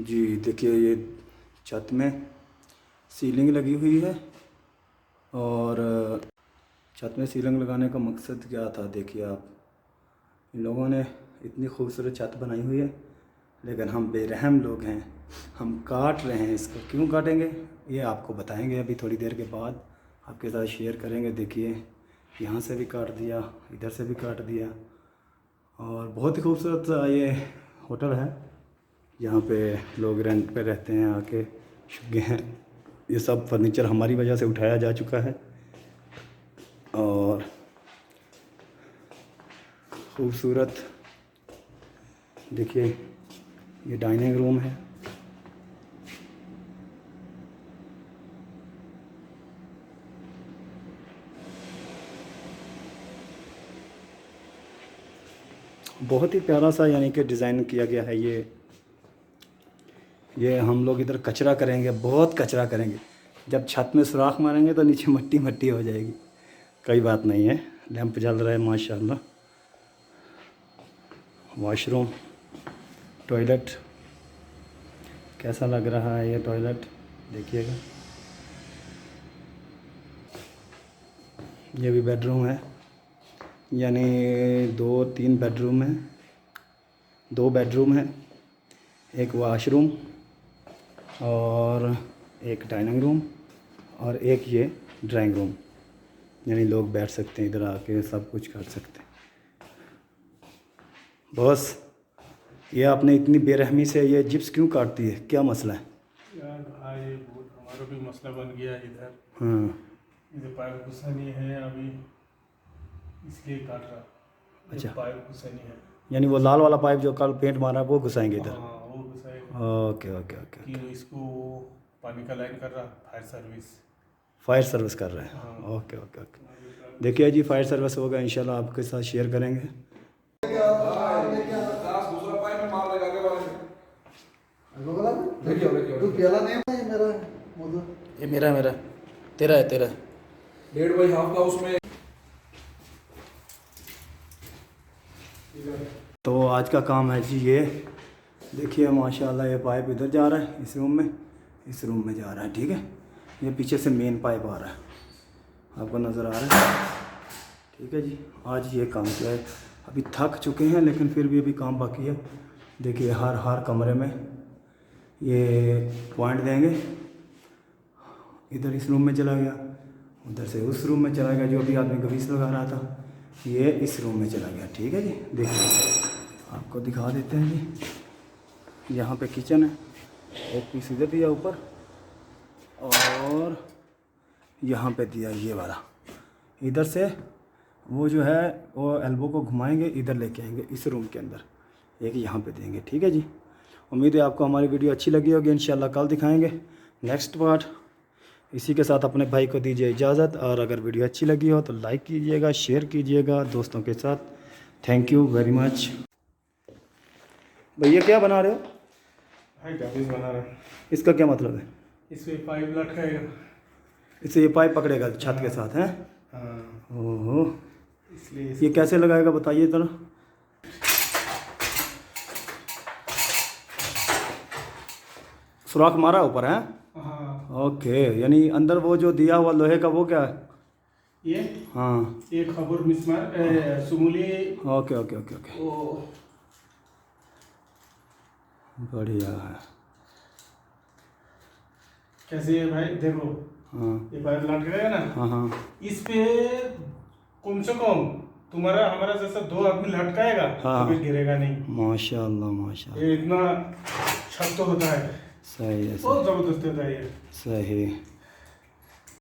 जी देखिए, ये छत में सीलिंग लगी हुई है और छत में सीलिंग लगाने का मकसद क्या था। देखिए आप, इन लोगों ने इतनी खूबसूरत छत बनाई हुई है, लेकिन हम बेरहम लोग हैं, हम काट रहे हैं। इसको क्यों काटेंगे ये आपको बताएंगे अभी थोड़ी देर के बाद, आपके साथ शेयर करेंगे। देखिए यहाँ से भी काट दिया, इधर से भी काट दिया, और बहुत ही खूबसूरत ये होटल है। यहाँ पे लोग रेंट पे रहते हैं, आके शुगे हैं। ये सब फर्नीचर हमारी वजह से उठाया जा चुका है। और खूबसूरत देखिए, ये डाइनिंग रूम है। बहुत ही प्यारा सा यानी कि डिज़ाइन किया गया है। ये हम लोग इधर कचरा करेंगे, बहुत कचरा करेंगे। जब छत में सुराख मारेंगे तो नीचे मट्टी मट्टी हो जाएगी। कोई बात नहीं है, लैंप जल रहा है माशाल्लाह। वॉशरूम, टॉयलेट, कैसा लग रहा है ये टॉयलेट देखिएगा। ये भी बेडरूम है, यानी 2-3 बेडरूम है। 2 बेडरूम है, एक वॉशरूम और एक डाइनिंग रूम और एक ये ड्राइंग रूम, यानी लोग बैठ सकते हैं इधर आके, सब कुछ कर सकते हैं। बॉस, ये आपने इतनी बेरहमी से ये जिप्स क्यों काटती है, क्या मसला है? यार भाई, बहुत हमारा भी मसला बन गया इधर। हाँ, इधर पाइप घुसा नहीं है अभी, इसलिए काट रहा। अच्छा, पाइप घुसा नहीं है, यानी वो लाल वाला पाइप जो कल पेंट मारा वो घुसाएंगे इधर? हाँ वो घुसाएगा। Okay okay okay. कि इसको पानी का लाइन कर रहा, फायर सर्विस। फायर सर्विस कर रहे हैं, हाँ। Okay okay okay. देखिए जी, फायर सर्विस होगा इंशाल्लाह, आपके साथ शेयर करेंगे। ये मेरा तेरा है, तेरा 1.5 का उसमें। तो आज का काम है जी ये। देखिए माशाल्लाह, ये पाइप इधर जा रहा है, इस रूम में, इस रूम में जा रहा है, ठीक है। ये पीछे से मेन पाइप आ रहा है, आपको नज़र आ रहा है, ठीक है जी। आज ये काम किया है, अभी थक चुके हैं लेकिन फिर भी अभी काम बाकी है। देखिए हर कमरे में ये पॉइंट देंगे। इधर इस रूम में चला गया, उधर से उस रूम में चला गया, जो अभी आदमी ग्रीस लगा रहा था ये इस रूम में चला गया, ठीक है जी। देखिए आपको दिखा देते हैं जी। यहाँ पे किचन है, एक पीस इधर दिया ऊपर, और यहाँ पे दिया ये वाला। इधर से वो जो है वो एल्बो को घुमाएंगे, इधर लेके आएंगे इस रूम के अंदर, एक यहाँ पे देंगे, ठीक है जी। उम्मीद है आपको हमारी वीडियो अच्छी लगी होगी। इंशाल्लाह कल दिखाएंगे नेक्स्ट पार्ट। इसी के साथ अपने भाई को दीजिए इजाज़त, और अगर वीडियो अच्छी लगी हो तो लाइक कीजिएगा, शेयर कीजिएगा दोस्तों के साथ। Thank you very much. भैया क्या बना रहे हो? भाई गाबिज बना रहा है। इसका क्या मतलब है? इसमें पाइप लटकाएगा, इससे ये पाइप पकड़ेगा छत के साथ, हैं? हाँ, ओहो, इसलिए ये कैसे लगाएगा बताइए ज़रा। सुराख मारा ऊपर है? हाँ। ओके, यानी अंदर वो जो दिया हुआ लोहे का वो क्या है? ये हाँ, एक खबर मिसमार सुमुली। ओके ओके ओके ओके, ओ बढ़िया है। कैसे है भाई, देखो हाँ ये पाइप लटकाएगा ना, हाँ हाँ, इस पे कम से कम तुम्हारा हमारा जैसा 2 आदमी लटकाएगा, हाँ। तो फिर गिरेगा नहीं। माशाल्लाह माशाल्लाह, ये इतना छत तो होता है, सही है, बहुत जबरदस्त होता है ये। सही।